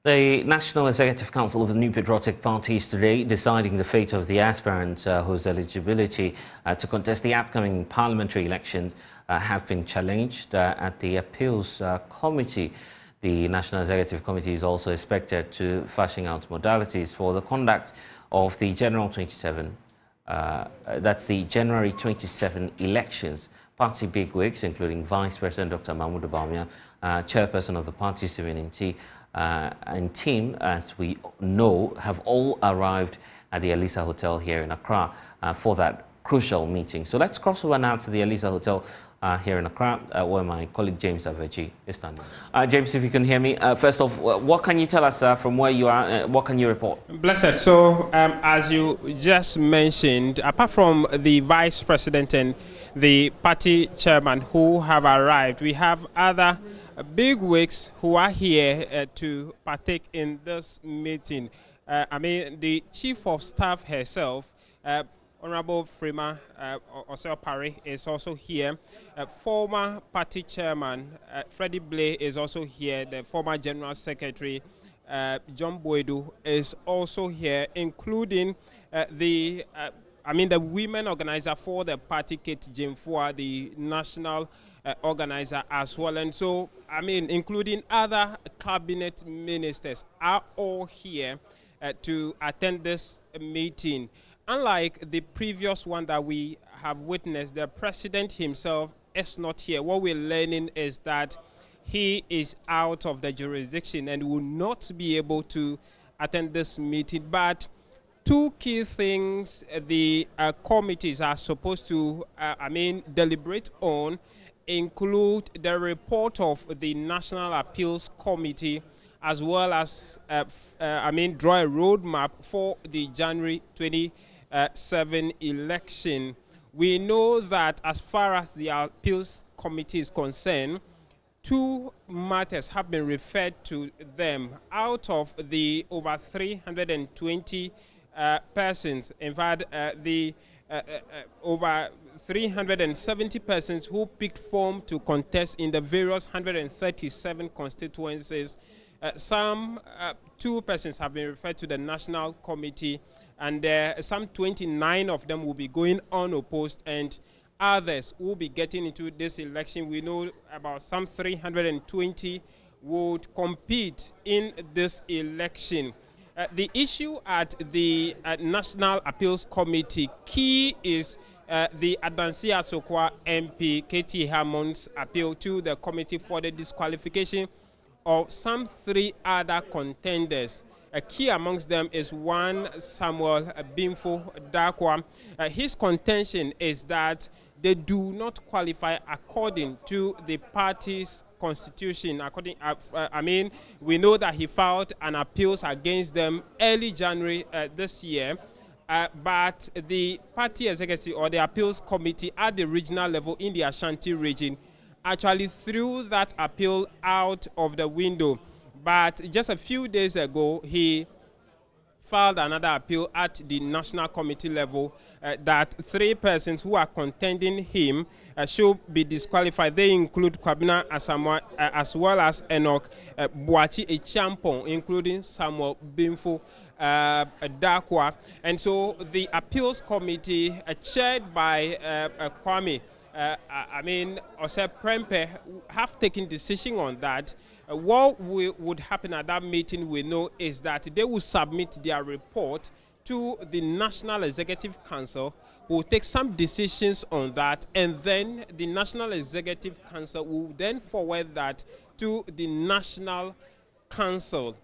The National Executive Council of the New Patriotic Party is today deciding the fate of the aspirant whose eligibility to contest the upcoming parliamentary elections have been challenged at the Appeals Committee. The National Executive Committee is also expected to fashion out modalities for the conduct of the January 27 elections. Party bigwigs, including Vice President Dr. Mahmoud Bawumia, Chairperson of the party's community, and team, as we know, have all arrived at the Elisa Hotel here in Accra for that crucial meeting. So let's cross over now to the Elisa Hotel here in Accra, where my colleague James Aveji is standing. James, if you can hear me, first off, what can you tell us from where you are? What can you report? Blessed. So, as you just mentioned, apart from the Vice President and the party chairman who have arrived, we have other bigwigs who are here to partake in this meeting. The Chief of Staff herself, Honorable Freema Oseo-Parry, is also here. Former party chairman Freddie Blay is also here. The former General Secretary John Boedu is also here, including the women organizer for the party, Kate Jemfua, the national organizer as well. And so, including other cabinet ministers are all here to attend this meeting. Unlike the previous one that we have witnessed, the president himself is not here. What we're learning is that he is out of the jurisdiction and will not be able to attend this meeting. But two key things the committees are supposed to deliberate on include the report of the National Appeals Committee, as well as draw a roadmap for the January 27 election. We know that as far as the Appeals Committee is concerned, two matters have been referred to them out of the over 320 persons. In fact, the over 370 persons who picked form to contest in the various 137 constituencies. Two persons have been referred to the National Committee, and some 29 of them will be going unopposed, and others will be getting into this election. We know about some 320 would compete in this election. The issue at the National Appeals Committee key is the Adansi Asokwa MP K.T. Hammond's appeal to the committee for the disqualification of some three other contenders. A key amongst them is one Samuel Bimfo Dakwa. His contention is that they do not qualify according to the party's constitution. We know that he filed an appeals against them early January this year. But the party executive or the appeals committee at the regional level in the Ashanti region actually threw that appeal out of the window. But just a few days ago, he filed another appeal at the national committee level that three persons who are contending him should be disqualified. They include Kwabena Asamoah as well as Enoch Boachi Echampong, including Samuel Bimfo Dakwa. And so the appeals committee, chaired by Kwame Osei Prempeh, have taken decision on that. What would happen at that meeting, we know, is that they will submit their report to the National Executive Council, who will take some decisions on that, and then the National Executive Council will then forward that to the National Council.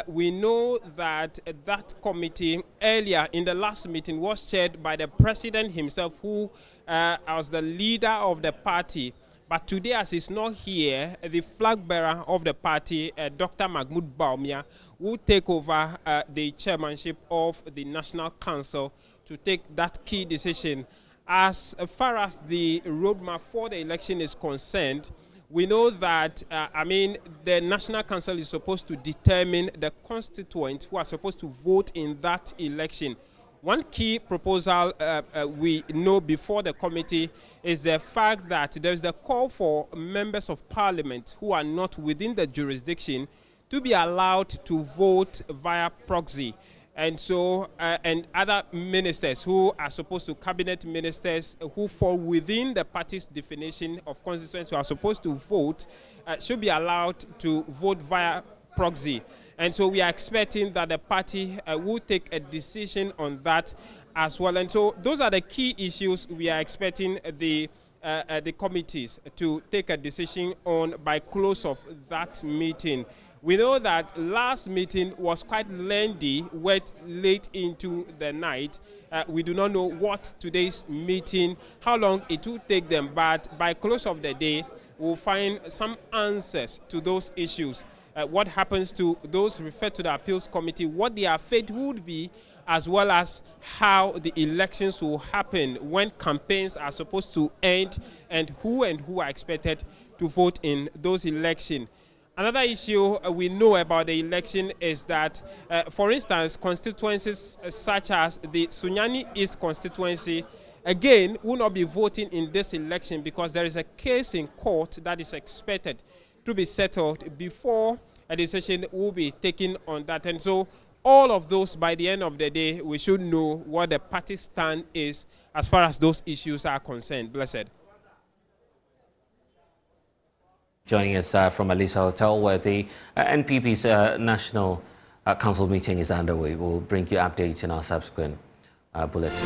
We know that that committee earlier in the last meeting was chaired by the president himself, who was the leader of the party. But today, as he's not here, the flag bearer of the party, Dr. Mahmoud Bawumia, will take over the chairmanship of the National Council to take that key decision. As far as the roadmap for the election is concerned, we know that, the National Council is supposed to determine the constituents who are supposed to vote in that election. One key proposal we know before the committee is the fact that there is the call for members of parliament who are not within the jurisdiction to be allowed to vote via proxy. And so, and other ministers who are supposed to, cabinet ministers who fall within the party's definition of constituents who are supposed to vote, should be allowed to vote via proxy. And so we are expecting that the party will take a decision on that as well. And so those are the key issues we are expecting the committees to take a decision on by close of that meeting. We know that last meeting was quite lengthy, went late into the night. We do not know what today's meeting, how long it will take them, but by close of the day, we'll find some answers to those issues. What happens to those referred to the appeals committee, what their fate would be, as well as how the elections will happen when campaigns are supposed to end, and who are expected to vote in those elections. Another issue we know about the election is that, for instance, constituencies such as the Sunyani East constituency, again, will not be voting in this election because there is a case in court that is expected to be settled before a decision will be taken on that. And so all of those, by the end of the day, we should know what the party stand is as far as those issues are concerned. Blessed. Joining us from Alisa Hotel, where the NPP's National Council meeting is underway. We'll bring you updates in our subsequent bulletins.